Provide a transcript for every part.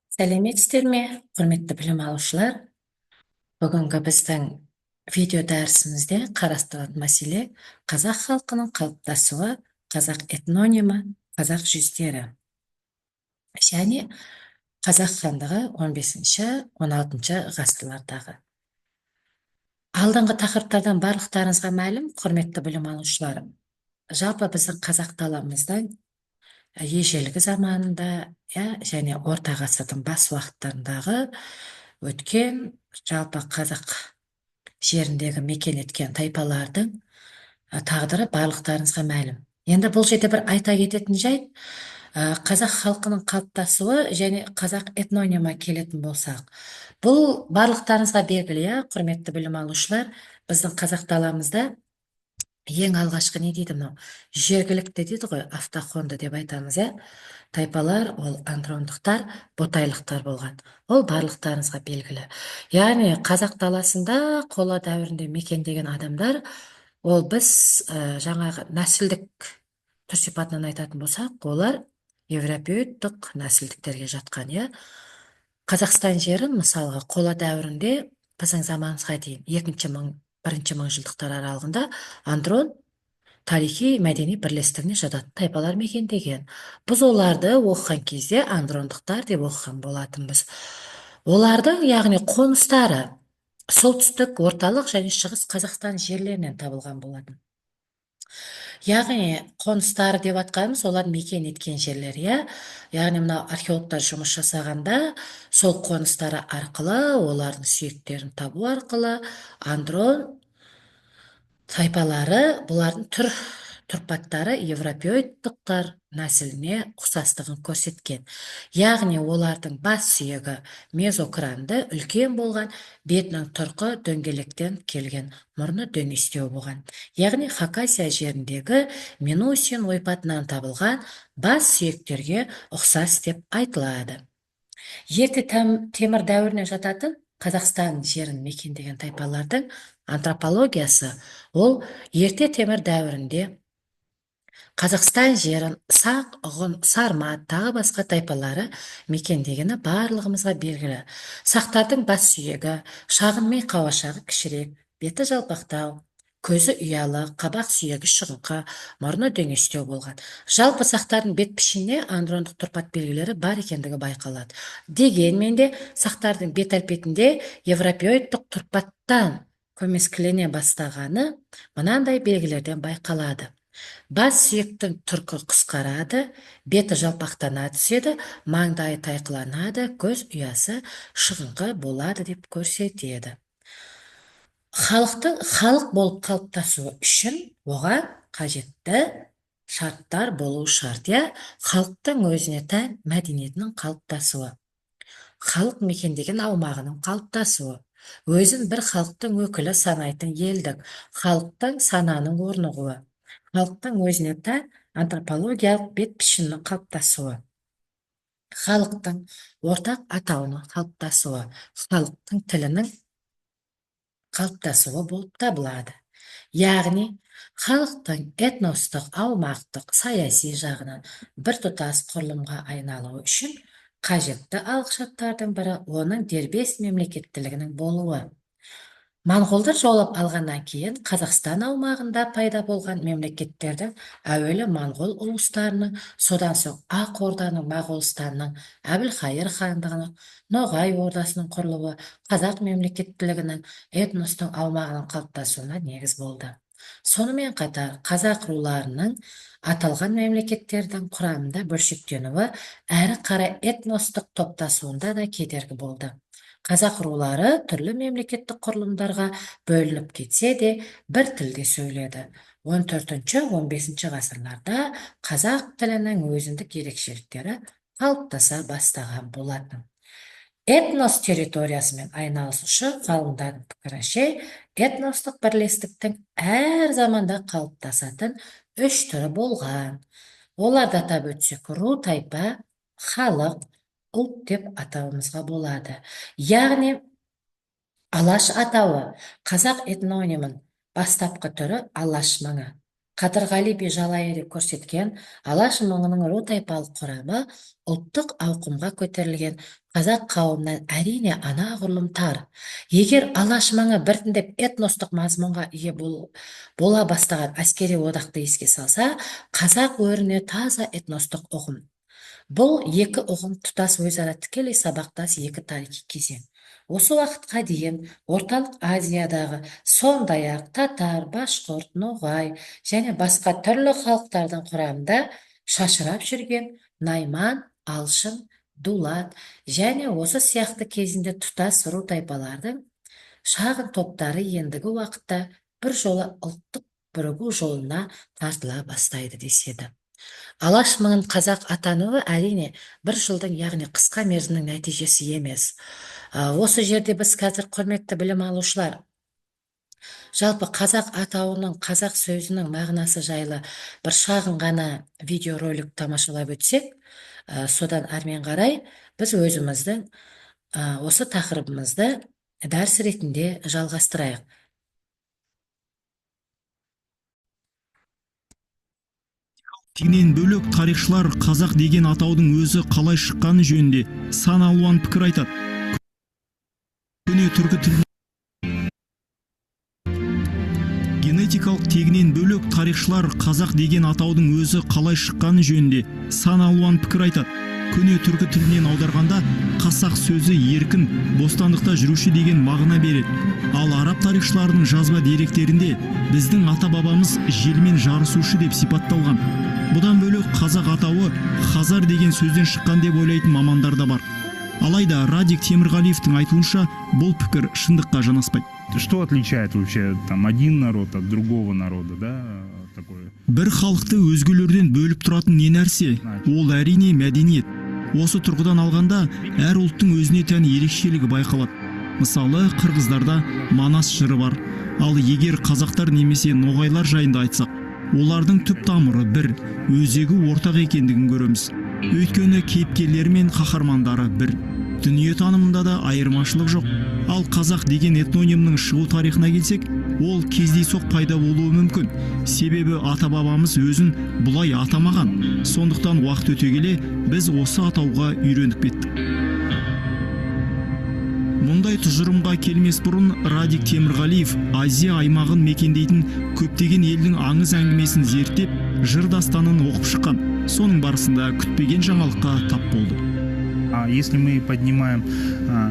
Сәлеметсіздер ме, құрметті білім алушылар? Бүгінгі біздің видео дәрісімізде қарастыратын мәселе қазақ халқының қалыптасуы, қазақ этнонимі, қазақ жүздері. Және қазақ хандығы 15-16 ғасырлардағы. Алдыңғы тақырыптардан барлықтарыңызға мәлім, құрметті білім алушылар. Жалпы біздің қазақ даламыздан ежелгі заманында, және орта ғасырдың бас уақыттарындағы өткен жалпы қазақ жеріндегі мекен еткен тайпалардың тағдыры барлықтарыңызға мәлім. Енді бұл жерде бір айта кететін жайт, қазақ халқының қалыптасуы және қазақ этнонимі келетін болсақ, бұл барлықтарыңызға белгілі, құрметті білім алушылар, біздің қазақ даламызда ең алғашқы не дейді мынау? Жергілікті дейді ғой, автохонды деп айтамыз, тайпалар, ол андрондықтар, ботайлықтар болған. Ол барлықтарыңызға белгілі. Яғни қазақ даласында қола дәуірінде мекендеген адамдар, ол біз жаңағы нәсілдік түр сипатынан айтатын болсақ, олар европеоидтық нәсілдіктерге жатқан, Қазақстан жерін мысалға қола дәуірінде біздің заманымызға дейін бірінші мыңжылдықтар аралығында андрон тарихи мәдени бірлестігіне жататын тайпалар мекендеген. Біз оларды оқыған кезде андрондықтар деп оқыған болатынбыз. Олардың, яғни қоныстары солтүстік, орталық және шығыс Қазақстан жерлерінен табылған болатын. Яғни қоныстары деп атқанымыз олар мекен еткен жерлер, яғни мына археологтар жұмыс жасағанда сол қоныстары арқылы, олардың сүйектерін табу арқылы андрон тайпалары, бұлардың тұрпаттары европеоидтықтар нәсіліне ұқсастығын көрсеткен. Яғни олардың бас сүйегі мезокранды, үлкен болған, бетінің тұрқы дөңгелектен келген, мұрны дөңестеу болған. Яғни Хакасия жеріндегі Минусин ойпатынан табылған бас сүйектерге ұқсас деп айтылады. Ерте темір дәуіріне жататын Қазақстан жерін мекендеген тайпалардың антропологиясы, ол ерте темір дәуірінде Қазақстан жерін Сақ, Ғұн, Сармат, тағы басқа тайпалары мекендегені барлығымызға белгілі. Сақтардың бас сүйегі, шағын ми қауашағы кішірек, беті жалпақтау, көзі ұялы, қабақ сүйегі шығыңқы, мұрны дөңестеу болған. Жалпы сақтардың бет пішініне андрондық тұрпат белгілері бар екендігі байқалады. Дегенмен де сақтардың бет әлпетінде европеоидтық тұрпаттан көмескілене бастағаны мынандай белгілерден байқалады. Бас сүйектің тұрқы қысқарады, беті жалпақтана түседі, маңдайы тайқыланады, көз ұясы шығыңқы болады деп көрсетеді. Халық болып қалыптасуы үшін оған қажетті шарттар болу шарт, халықтың өзіне тән мәдениетінің қалыптасуы, халық мекендеген аумағының қалыптасуы, өзін бір халықтың өкілі санайтын елдік, халықтың сананың орнығуы, халықтың өзіне тән антропологиялық бет пішінінің қалыптасуы, халықтың ортақ атауының қалыптасуы, халықтың тілінің қалыптасуы болып табылады. Яғни, халықтың этностық, аумақтық, саяси жағынан біртұтас құрылымға айналуы үшін қажетті алғышарттардың бірі оның дербес мемлекеттілігінің болуы. Монғолдар жаулап алғаннан кейін Қазақстан аумағында пайда болған мемлекеттердің әуелі монғол ұлыстарының, содан соң Ақ Орданың, Моғолстанның, Әбілхайыр хандығының, Ноғай ордасының құрылуы қазақ мемлекеттілігінің этностың аумағының қалыптасуына негіз болды. Сонымен қатар қазақ руларының аталған мемлекеттердің құрамында бөлшектенуі әрі қарай этностық топтасуында да кедергі болды. Қазақ рулары түрлі мемлекеттік құрылымдарға бөлініп кетсе де, бір тілде сөйледі. 14-15 ғасырларда қазақ тілінің өзіндік ерекшеліктері қалыптаса бастаған болатын. Этнос территориясымен айналысушы ғалымдардың пікірінше, этностық бірлестіктің әр заманда қалыптасатын 3 түрі болған. Оларды атап өтсек, ру, тайпа, халық, ұлт деп атауымызға болады. Яғни, Алаш атауы қазақ этнонимін бастапқы түрі Алаш мыңы. Қадырғали Бежалайыр көрсеткен Алаш мыңының ру тайпалық құрамы ұлттық ауқымға көтерілген қазақ қауымынан әрине анағұрлым тар. Егер Алаш мыңы біртіндеп этностық мазмұнға ие бола бастаған әскери одақты еске салса, қазақ өріне таза этностық ұғым. Бұл екі ұғым тұтас өзара тікелей сабақтас екі тарихи кезең. Осы уақытқа дейін Орталық Азиядағы, сондай-ақ татар, башқұрт, ноғай және басқа түрлі халықтардың құрамында шашырап жүрген найман, алшын, дулат және осы сияқты кезінде тұтас ру тайпалардың шағын топтары ендігі уақытта бір жолы ұлттық бірігу жолына тартыла бастайды деседі. Алаш мыңын қазақ атануы әрине бір жылдың, яғни қысқа мерзімнің нәтижесі емес. Осы жерде біз қазір, құрметті білім алушылар, жалпы қазақ атауының, қазақ сөзінің мағынасы жайлы бір шағын ғана видеоролик тамашалап өтсек, содан әрмен қарай біз өзіміздің осы тақырыбымызды дәріс ретінде жалғастырайық. Тегінен бөлек тарихшылар қазақ деген атаудың өзі қалай шыққаны жөнінде сан алуан пікір айтады. Көне түркі тілінен генетикалық тегінен бөлек тарихшылар қазақ деген атаудың өзі қалай шыққаны жөнінде сан алуан пікір айтады. Көне түркі тілінен аударғанда қасақ сөзі еркін, бостандықта жүруші деген мағына береді. Ал араб тарихшыларының жазба деректерінде біздің ата-бабамыз желмен жарысушы деп сипатталған. Бұдан бөлек қазақ атауы Хазар деген сөзден шыққан деп ойлайтын мамандар да бар. Алайда Радик Темірғалиевтің айтуынша бұл пікір шындыққа жанаспайды. Что отличает вообще там один народ от другого народа, да, такое? Бір халықты өзгелерден бөліп тұратын не нәрсе? Ол әрине мәдениет. Осы тұрғыдан алғанда әр ұлттың өзіне тән ерекшелігі байқалады. Мысалы, қырғыздарда Манас жыры бар. Ал егер қазақтар немесе ноғайлар жайында айтсақ, олардың түп тамыры бір, өзегі ортақ екендігін көреміз. Өйткені кейіпкерлері мен қаһармандары бір. Дүние танымында да айырмашылық жоқ. Ал қазақ деген этнонимнің шығу тарихына келсек, ол кездейсоқ пайда болуы мүмкін. Себебі ата-бабамыз өзін бұлай атамаған. Сондықтан уақыт өте келе біз осы атауға үйреніп кеттік. Мұндай тұжырымға келмес бұрын Радик Темірғалиев Азия аймағын мекендейтін көптеген елдің аңыз әңгімесін зерттеп, жыр дастанын оқып шыққан. Соның барысында күтпеген жаңалыққа тап болды. А если мы поднимаем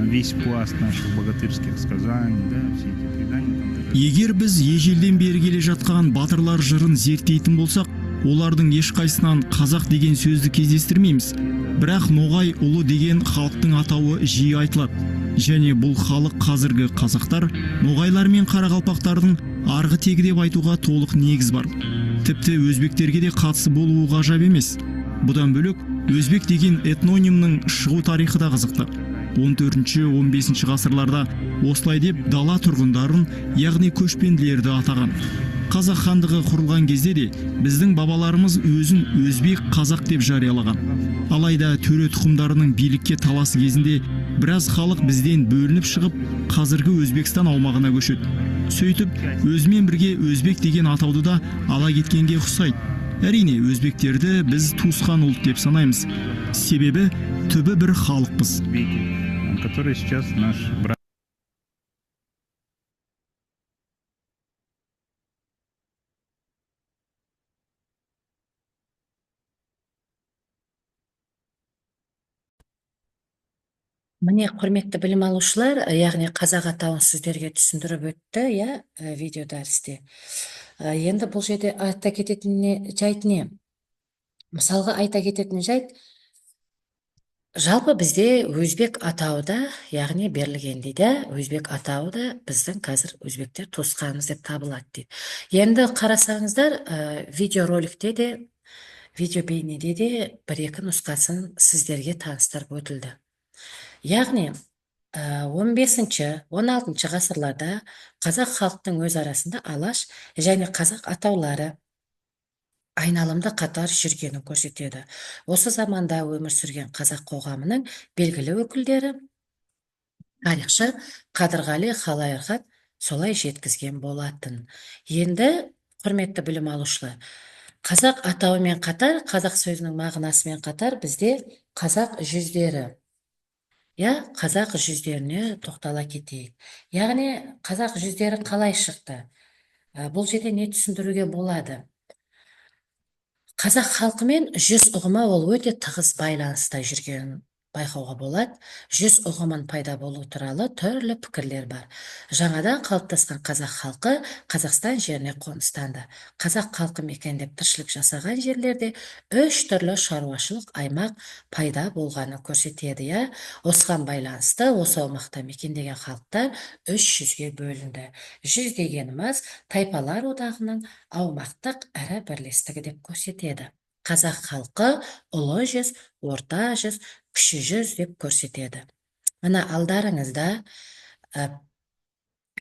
весь пласт наших богатырских сказаний, да, все эти предания... Егер біз ежелден бері келе жатқан батырлар жырын зерттейтін болсақ, олардың ешқайсынан қазақ деген сөзді кездестірмейміз. Бірақ ноғай ұлы деген халықтың атауы жиі айтылады. Және бұл халық қазіргі қазақтар, ноғайлар мен қарақалпақтардың арғы тегі деп айтуға толық негіз бар. Тіпті өзбектерге де қатысы болуы ғажап емес. Бұдан бөлек, өзбек деген этнонимнің шығу тарихы да қызықты. 14-15 ғасырларда осылай деп дала тұрғындарын, яғни көшпенділерді атаған. Қазақ хандығы құрылған кезде де біздің бабаларымыз өзін өзбек қазақ деп жариялаған. Алайда төре тұқымдарының билікке таласы кезінде біраз халық бізден бөлініп шығып, қазіргі Өзбекстан аумағына көшеді. Сөйтіп, өзімен бірге өзбек деген атауды да ала кеткенге ұқсайды. Әрине, өзбектерді біз туысқан ұлт деп санаймыз. Себебі түбі бір халықпыз. Который сейчас наш брат. Міне, құрметті білім алушылар, яғни қазақ атауын сіздерге түсіндіріп өтті, видео дәрісте. Енді бұл жерде айта кететін жайт не? Мысалға айта кететін жайт, жалпы бізде өзбек атауы да, яғни берілген дейді, өзбек атауы да біздің қазір өзбектер туысқанымыз деп табылады дейді. Енді қарасаңыздар, видеороликте де, видео бейнеде де бір-екі нұсқасын сіздерге таныстырып өтілді. Яғни 15-16 ғасырларда қазақ халықтың өз арасында алаш және қазақ атаулары айналымда қатар жүргенін көрсетеді. Осы заманда өмір сүрген қазақ қоғамының белгілі өкілдері тарихшы Қадырғали Халайырхат солай жеткізген болатын. Енді құрметті білім алушылар. Қазақ атауымен қатар, қазақ сөзінің мағынасымен қатар бізде қазақ жүздері. Қазақ жүздеріне тоқтала кетейік. Яғни, қазақ жүздері қалай шықты? Бұл жерде не түсіндіруге болады? Қазақ халқымен жүз ұғымы ол өте тығыз байланыста жүргенін байқауға болады. Жүз ұғымын пайда болу туралы түрлі пікірлер бар. Жаңадан қалыптасқан қазақ халқы Қазақстан жеріне қоныстанды. Қазақ халқы мекендеп тіршілік жасаған жерлерде 3 түрлі шаруашылық аймақ пайда болғаны көрсетеді. Осыған байланысты осы аумақта мекендеген халықтар 300-ге бөлінді. 100 дегеніміз тайпалар одағының аумақтық ірі бірлестігі деп көрсетеді. Қазақ халқы ұлы жүз, орта жүз, кіші жүз деп көрсетеді. Мына алдарыңызда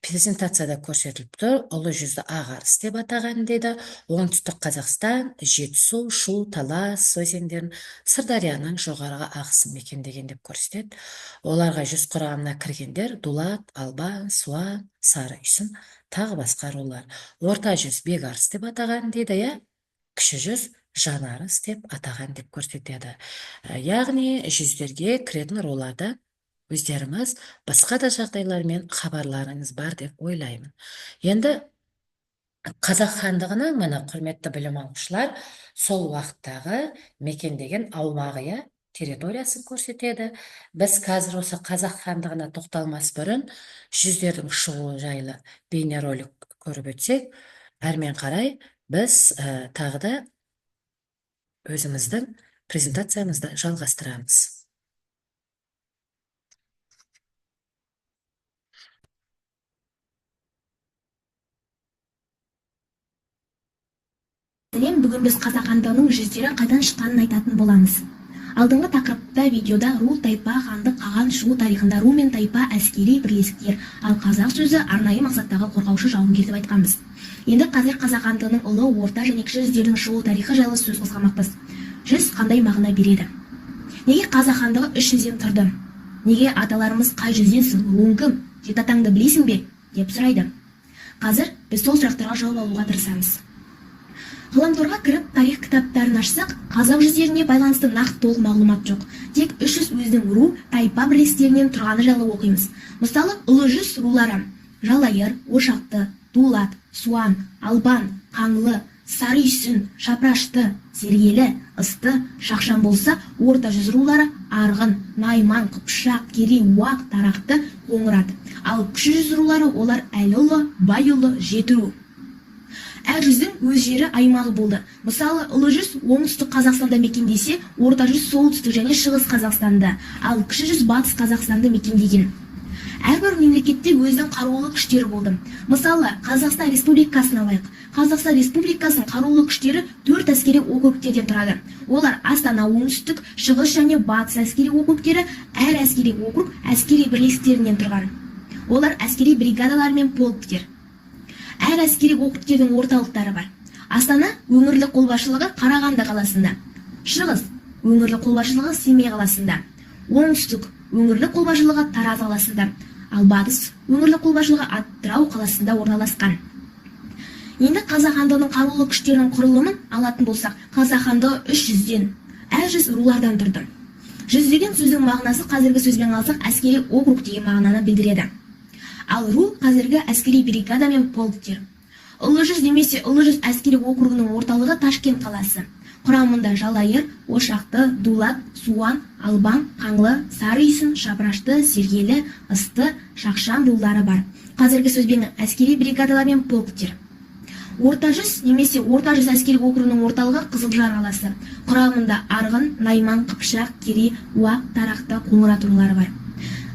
презентацияда көрсетіліп тұр. Ұлы жүзді Ағарыс деп атаған деді. Оңтүстік Қазақстан, Жетісу, Шу, Талас өзендерін Сырдарияның жоғарғы ағысын мекендеген деп көрсетеді. Оларға жүз құрамына кіргендер Дулат, Албан, Суан, Сарыүйсін, тағы басқа рулар. Орта жүз Бекарыс деп атаған деді. Кіші жүз Жанарыс деп атаған деп көрсетеді. Яғни жүздерге кіретін руларда өздеріңіз басқа да жағдайлармен хабарларыңыз бар деп ойлаймын. Енді Қазақ хандығының, мына құрметті білім алушылар, сол уақыттағы мекендеген аумағы, территориясын көрсетеді. Біз қазір осы Қазақ хандығына тоқталмас бұрын жүздердің шығуы жайлы бейнеролик көріп өтсек, әрмен қарай біз тағы да өзіміздің презентациямызды жалғастырамыз. Бүгін біз қазақ хандығының жүздері қайдан шыққанын айтатын боламыз. Алдыңғы тақырыпта видеода ру, тайпа, хандық, қаған, шығу тарихында ру мен тайпа әскери бірлестіктер, ал қазақ сөзі арнайы мақсаттағы қорғаушы жауынгер деп айтқанбыз. Енді қазір қазақ хандығының ұлы, орта және кіші жүздердің шығу тарихы жайлы сөз қозғамақпыз. Жүз қандай мағына береді? Неге қазақ хандығы 3 жүзден тұрды? Неге аталарымыз қай жүзденсің, руың кім, жеті атаңды білесің бе? деп сұрайды. Қазір біз сол сұрақтарға жауап алуға тырысамыз. Ғаламторға кіріп тарих кітаптарын ашсақ, қазақ жүздеріне байланысты нақты толық мағлұмат жоқ. Тек 300 өзінің ру, тайпа бірлестіктерінен тұрғаны жайлы оқимыз. Мысалы, ұлы жүз рулары: Жалайыр, Ошақты, Дулат, Суан, Албан, Қаңлы, Сарыүйсін, Шапрашты, Сергелі, Ысты, Шақшан болса, орта жүз рулары Арғын, Найман, Қыпшақ, Керей, Уақ, Тарақты, Қоңырат. Ал кіші жүз рулары олар Әліұлы, Байұлы, Жетіру. Әр жүздің өз жері аймағы болды. Мысалы, ұлы жүз оңтүстік Қазақстанда мекендесе, орта жүз солтүстік және шығыс Қазақстанда, ал кіші жүз батыс Қазақстанды мекендеген. Әрбір мемлекетте өзінің қарулы күштері болды. Мысалы, Қазақстан Республикасын алайық. Қазақстан Республикасының қарулы күштері 4 әскери округтерден тұрады. Олар Астана оңтүстік, шығыс және батыс әскери округтері, әр әскери округ әскери бірлестіктерінен тұрған. Олар әскери бригадалар мен полктер. Әр әскери округтердің орталықтары бар. Астана өңірлік қолбасшылығы Қарағанды қаласында, шығыс өңірлік қолбасшылығы Семей қаласында, оңтүстік өңірлік қолбасшылығы Тараз қаласында, ал батыс өңірлік қолбасшылығы Атырау қаласында орналасқан. Енді қазақ хандығының қарулы күштерінің құрылымын алатын болсақ, қазақ хандығы 300-ден, әр жүз рулардан тұрды. Жүз деген сөздің мағынасы қазіргі сөзбен алсақ әскери округ деген мағынаны білдіреді. Ал ру қазіргі әскери бригада мен полктер. Ұлы жүз немесе ұлы жүз әскери округының орталығы Ташкент қаласы. Құрамында Жалайыр, Ошақты, Дулат, Суан, Албан, Қаңлы, Сарыүйсін, Шапрашты, Сергелі, Ысты, Шақшан рулары бар. Қазіргі сөзбен әскери бригадалар мен полктер. Орта жүз немесе орта жүз әскери округының орталығы Қызылжар қаласы. Құрамында Арғын, Найман, Қыпшақ, Керей, Уақ, Тарақты, Қоңырат рулары бар.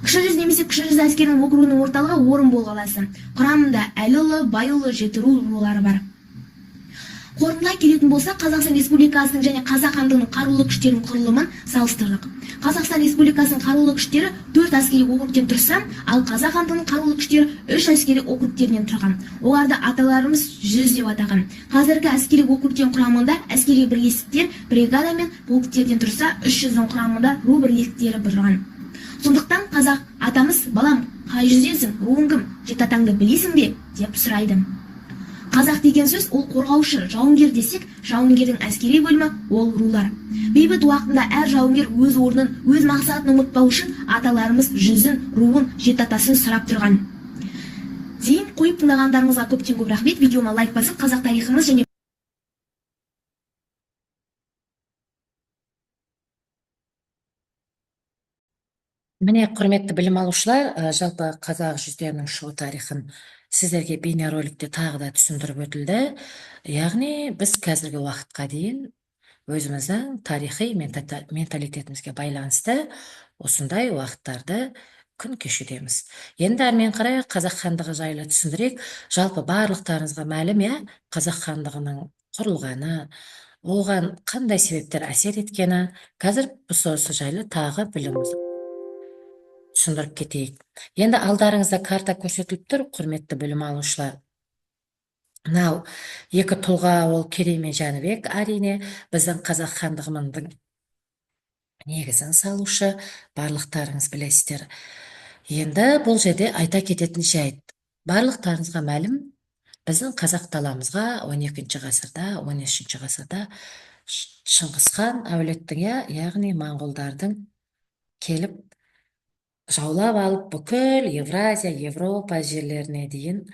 Кіші жүз немесе кіші жүз әскерінің округінің орталығы Орынбор қаласы. Құрамында Әліұлы, Байұлы, Жетіру рулары бар. Қорытындылай келетін болса, Қазақстан Республикасының және Қазақ хандығының қарулы күштерінің құрылымын салыстырдық. Қазақстан Республикасының қарулы күштері 4 әскери округтен тұрса, ал Қазақ хандығының қарулы күштері 3 әскери округтерінен тұрған. Оларды аталарымыз жүз деп атаған. Қазіргі әскери округтен құрамында әскери бірлестіктер, бригада мен полктерден тұрса, 300-дің құрамында ру бірлестіктері тұрған. Сондықтан қазақ атамыз: балам, қай жүзденсің, руың кім, жеті атаңды білесің бе? деп сұрайды. Қазақ деген сөз ол қорғаушы, жауынгер десек, жауынгердің әскери бөлімі ол рулар. Бейбіт уақытында әр жауынгер өз орнын, өз мақсатын ұмытпау үшін аталарымыз жүзін, руын, жетатасын сұрап тұрған. Зейін қойып тыңдағандарыңызға көптен көп рахмет. Видеома лайк басып, қазақ тарихымыз және Міне, құрметті білім алушылар, жалпы қазақ жүздерінің шығу тарихын сіздерге бейнероликте тағы да түсіндіріп өтілді. Яғни біз қазіргі уақытқа дейін өзіміздің тарихи менталитетімізге байланысты осындай уақыттарды күн кешудеміз. Енді әрмен қарай қазақ хандығы жайлы түсіндірейік. Жалпы барлықтарыңызға мәлім, қазақ хандығының құрылғаны, оған қандай себептер әсер еткені, қазір осы жайлы тағы біліміміз түсіндіріп кетейік. Енді алдарыңызда карта көрсетіліп тұр, құрметті білім алушылар. Мынау екі тұлға, ол Керей мен Жәнібек, әрине біздің қазақ хандығының негізін салушы, барлықтарыңыз білесіздер. Енді бұл жерде айта кететін жайт. Барлықтарыңызға мәлім, біздің қазақ даламызға 12 ғасырда, 13 ғасырда Шыңғысхан әулеттің, яғни моңғолдардың келіп жаулап алып бүкіл Евразия, Европа жерлеріне дейін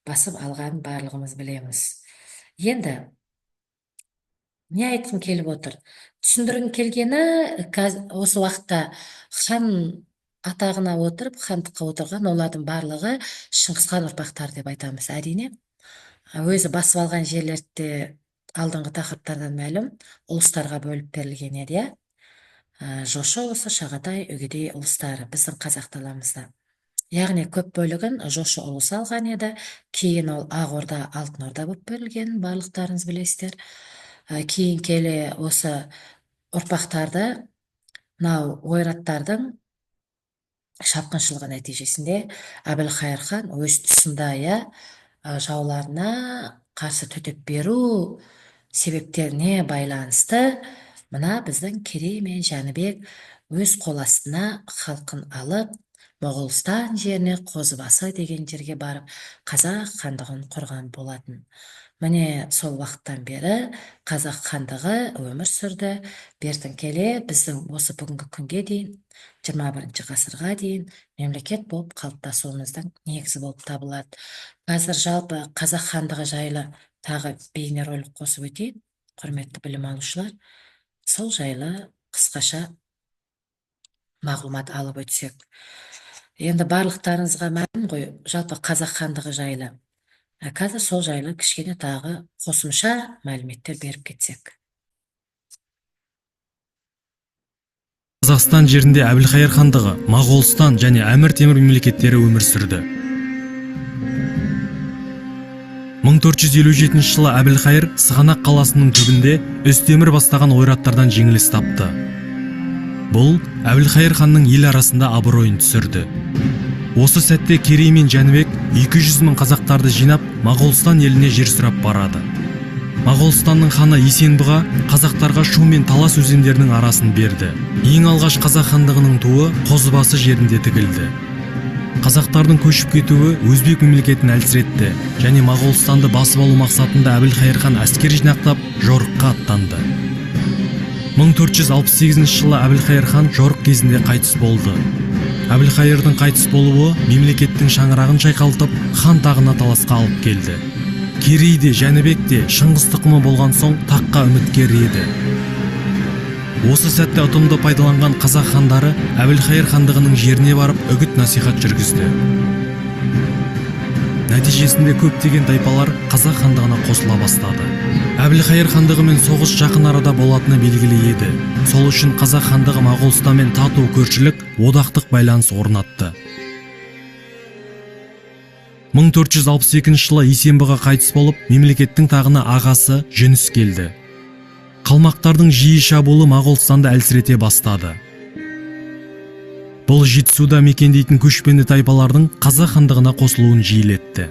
басып алған барлығымыз білеміз. Енді не айтқым келіп отыр? Түсіндіргім келгені, осы уақытта хан атағына отырып, хандыққа отырған олардың барлығы Шыңғысхан ұрпақтары деп айтамыз. Әрине, өзі басып алған жерлерде алдыңғы тақырыптардан мәлім, ұлыстарға бөліп берілген еді. Жошы ұлысы, Шағатай, Үгедей ұлыстары біздің қазақ даламызда. Яғни көп бөлігін Жошы ұлысы алған еді. Кейін ол Ақ Орда, Алтын Орда болып бөлінген, барлықтарыңыз білесіздер. Кейін келе осы ұрпақтарды, мынау ойраттардың шапқыншылығы нәтижесінде Әбілқайыр хан өз тұсында жауларына қарсы төтеп беру себептеріне байланысты мына біздің Керей мен Жәнібек өз қол астына халқын алып, Моғолстан жеріне, Қозыбасы деген жерге барып, қазақ хандығын құрған болатын. Міне сол уақыттан бері қазақ хандығы өмір сүрді. Бертін келе біздің осы бүгінгі күнге дейін, 21 ғасырға дейін мемлекет болып қалыптасуымыздың негізі болып табылады. Қазір жалпы қазақ хандығы жайлы тағы бейнеролик қосып өтейін, құрметті білім алушылар. Сол жайлы қысқаша мағлұмат алып өтсек. Енді барлықтарыңызға мәлім ғой, жалпы қазақ хандығы жайлы. Қазір сол жайлы кішкене тағы қосымша мәліметтер беріп кетсек. Қазақстан жерінде Әбілқайыр хандығы, Моғолстан және Әмір Темір мемлекеттері өмір сүрді. 1457 жылы Әбілқайыр Сығанақ қаласының түбінде Өстемір бастаған ойраттардан жеңіліс тапты. Бұл Әбілқайыр ханның ел арасында абыройын түсірді. Осы сәтте Керей мен Жәнібек 200 мың қазақтарды жинап, Моғолстан еліне жер сұрап барады. Моғолстанның ханы Есенбұға қазақтарға Шу мен Талас өзендерінің арасын берді. Ең алғаш қазақ хандығының туы Қозыбасы жерінде тігілді. Қазақтардың көшіп кетуі өзбек мемлекетін әлсіретті және Моғолстанды басып алу мақсатында Әбілқайыр хан әскер жинақтап жорыққа аттанды. 1468 жылы Әбілқайыр хан жорық кезінде қайтыс болды. Әбілқайырдың қайтыс болуы мемлекеттің шаңырағын шайқалтып, хан тағына таласқа алып келді. Керей де Жәнібек те Шыңғыс тұқымы болған соң таққа үміткер еді. Осы сәтте ұтымды пайдаланған қазақ хандары Әбілқайыр хандығының жеріне барып үгіт насихат жүргізді. Нәтижесінде көптеген тайпалар қазақ хандығына қосыла бастады. Әбілқайыр хандығымен соғыс жақын арада болатыны белгілі еді. Сол үшін қазақ хандығы Моғолстанмен тату көршілік, одақтық байланыс орнатты. 1462 жылы Есенбұға қайтыс болып, мемлекеттің тағына ағасы Жүніс келді. Қалмақтардың жиі шабуылы Моғолстанды әлсірете бастады. Бұл Жетісуда мекендейтін көшпенді тайпалардың қазақ хандығына қосылуын жиілетті.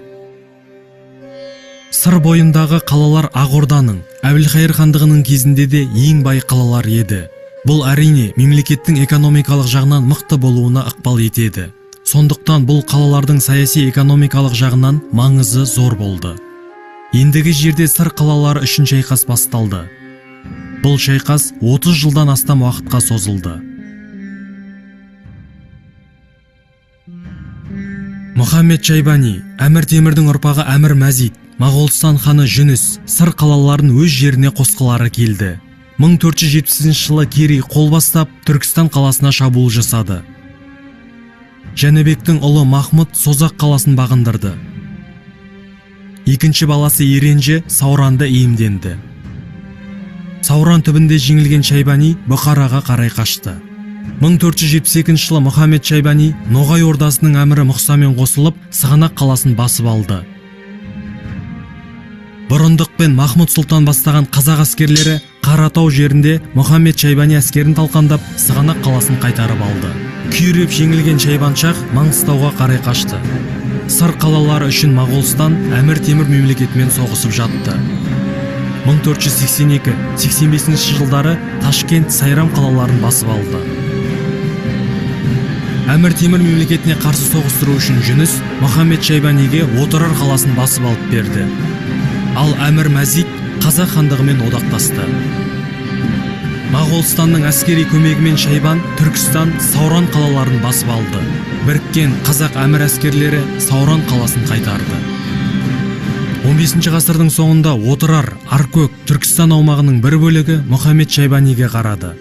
Сыр бойындағы қалалар Ақ Орданың, Әбілқайыр хандығының кезінде де ең бай қалалар еді. Бұл әрине мемлекеттің экономикалық жағынан мықты болуына ықпал етеді. Сондықтан бұл қалалардың саяси экономикалық жағынан маңызы зор болды. Ендігі жерде сыр қалалары үшін шайқас басталды. Бұл шайқас 30 жылдан астам уақытқа созылды. Мұхаммед Шайбани, Әмір Темірдің ұрпағы Әмір Мәзид, Моғолстан ханы Жүніс сыр қалаларын өз жеріне қосқылары келді. 1470 жылы Керей қол бастап Түркістан қаласына шабуыл жасады. Жәнібектің ұлы Махмұд Созақ қаласын бағындырды. Екінші баласы Еренжі Сауранды иемденді. Сауран түбінде жеңілген Шайбани Бұқараға қарай қашты. 1472 жылы Мұхаммед Шайбани Ноғай ордасының әмірі Мұқсамен қосылып, Сығанақ қаласын басып алды. Бұрындық пен Махмұд Сұлтан бастаған қазақ әскерлері Қаратау жерінде Мұхаммед Шайбани әскерін талқандап, Сығанақ қаласын қайтарып алды. Күйреп жеңілген Шайбаншақ Маңғыстауға қарай қашты. Сыр қалалары үшін Моғолстан Әмір Темір мемлекетімен соғысып жатты. 1482-85 жылдары Ташкент, Сайрам қалаларын басып алды. Әмір Темір мемлекетіне қарсы соғыстыру үшін Жүніс Мұхаммед Шайбаниге Отырар қаласын басып алып берді. Ал Әмір Мәзид Қазақ хандығымен одақтасты. Моғолстанның әскери көмегімен Шайбан Түркістан, Сауран қалаларын басып алды. Біріккен қазақ әмір әскерлері Сауран қаласын қайтарды. 15 ғасырдың соңында Отырар, Аркөк, Түркістан аумағының бір бөлігі Мұхаммед Шайбаниге қарады.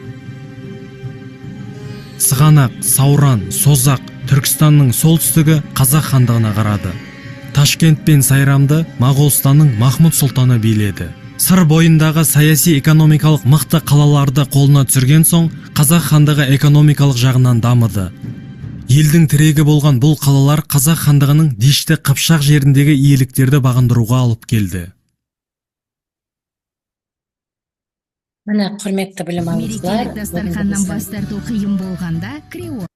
Сығанақ, Сауран, Созақ, Түркістанның солтүстігі Қазақ хандығына қарады. Ташкент пен Сайрамды Моғолстанның Махмұд Сұлтаны биледі. Сыр бойындағы саяси экономикалық мықты қалаларды қолына түсірген соң, Қазақ хандығы экономикалық жағынан дамыды. Елдің тірегі болған бұл қалалар Қазақ хандығының Дешті Қыпшақ жеріндегі иеліктерді бағындыруға алып келді. Міне, құрметті білім алушылар, Мерекелік дастарханнан бас тарту қиын болғанда креол.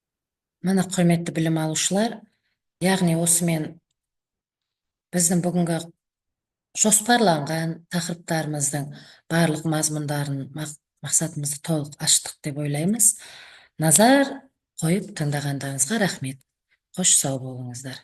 Міне, құрметті білім алушылар, яғни осымен біздің бүгінгі жоспарланған тақырыптарымыздың барлық мазмұндарын, мақсатымызды толық аштық деп ойлаймыз. Назар қойып тыңдағандарыңызға рахмет. Қош сау болыңыздар.